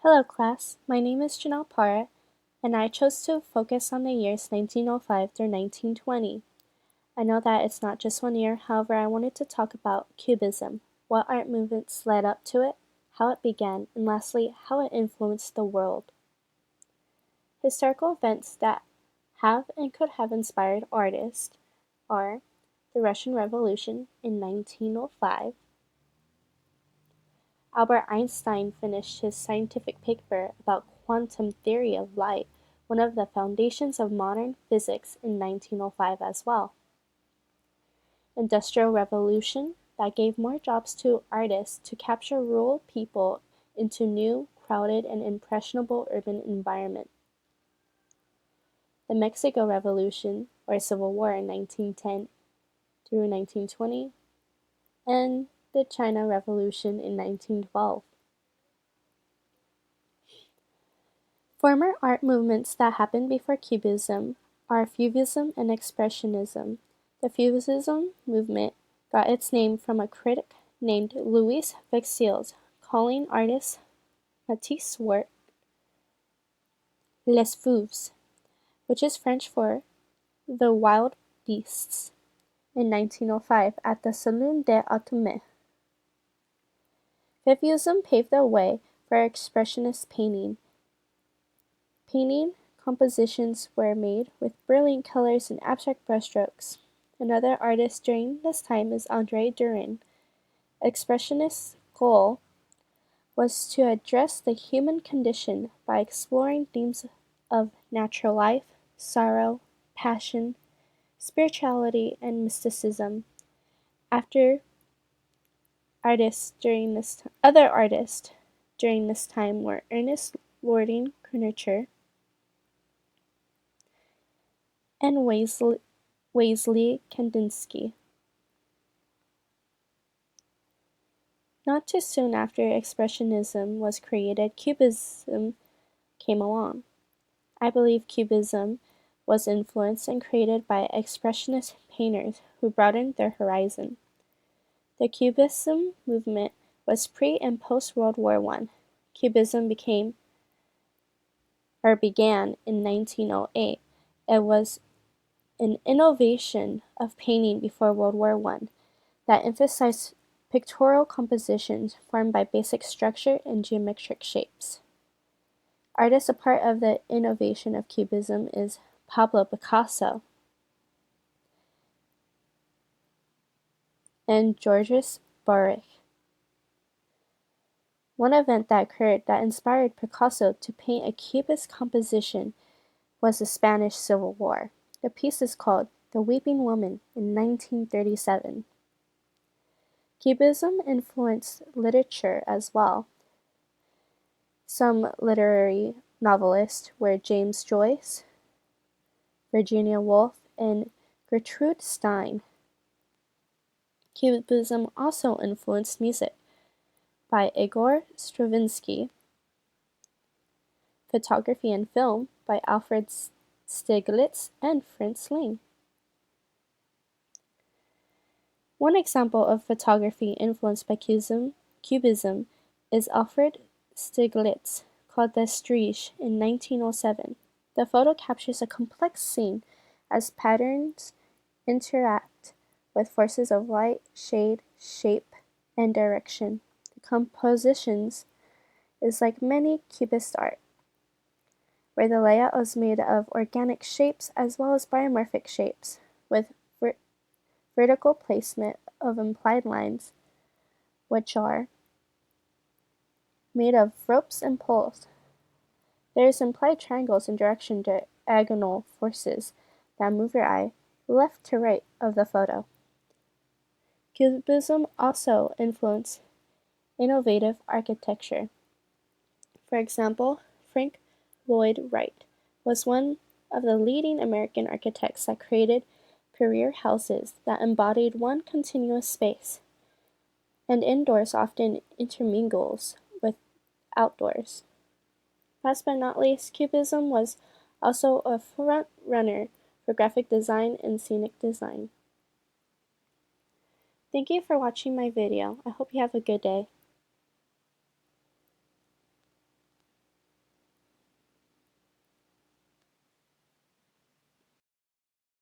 Hello class, my name is Jennelle Parra, and I chose to focus on the years 1905 through 1920. I know that it's not just one year, however I wanted to talk about Cubism, what art movements led up to it, how it began, and lastly, how it influenced the world. Historical events that have and could have inspired artists are the Russian Revolution in 1905, Albert Einstein finished his scientific paper about quantum theory of light, one of the foundations of modern physics, in 1905 as well. Industrial Revolution that gave more jobs to artists to capture rural people into new, crowded, and impressionable urban environment. The Mexico Revolution, or Civil War in 1910 through 1920, and the China Revolution in 1912. Former art movements that happened before Cubism are FAUVISM and EXPRESSIONISm. The FAUVISM movement got its name from a critic named Louis Vexilles calling artist Matisse's work Les Fauves, which is French for the wild beasts, in 1905 at the Salon des Atomes. FAUVISM paved the way for expressionist painting. Painting compositions were made with brilliant colors and abstract brushstrokes. Another artist during this time is André Derain. Expressionist goal was to address the human condition by exploring themes of natural life, sorrow, passion, spirituality, and mysticism. Other artists during this time were Ernest Lording Knercher and Wassily Kandinsky. Not too soon after Expressionism was created, Cubism came along. I believe Cubism was influenced and created by Expressionist painters who broadened their horizon. The Cubism movement was pre- and post-World War I. Cubism began in 1908. It was an innovation of painting before World War I that emphasized pictorial compositions formed by basic structure and geometric shapes. Artists a part of the innovation of Cubism is Pablo Picasso and Georges Braque. One event that occurred that inspired Picasso to paint a Cubist composition was the Spanish Civil War. The piece is called The Weeping Woman in 1937. Cubism influenced literature as well. Some literary novelists were James Joyce, Virginia Woolf, and Gertrude Stein. Cubism also influenced music by Igor Stravinsky, photography and film by Alfred Stieglitz and Fritz Lang. One example of photography influenced by Cubism is Alfred Stieglitz, called the Striche in 1907. The photo captures a complex scene as patterns interact with forces of light, shade, shape, and direction. The compositions is like many Cubist art, where the layout is made of organic shapes as well as biomorphic shapes, with vertical placement of implied lines, which are made of ropes and poles. There is implied triangles and direction diagonal forces that move your eye left to right of the photo. Cubism also influenced innovative architecture. For example, Frank Lloyd Wright was one of the leading American architects that created career houses that embodied one continuous space, and indoors often intermingles with outdoors. Last but not least, Cubism was also a front runner for graphic design and scenic design. Thank you for watching my video. I hope you have a good day.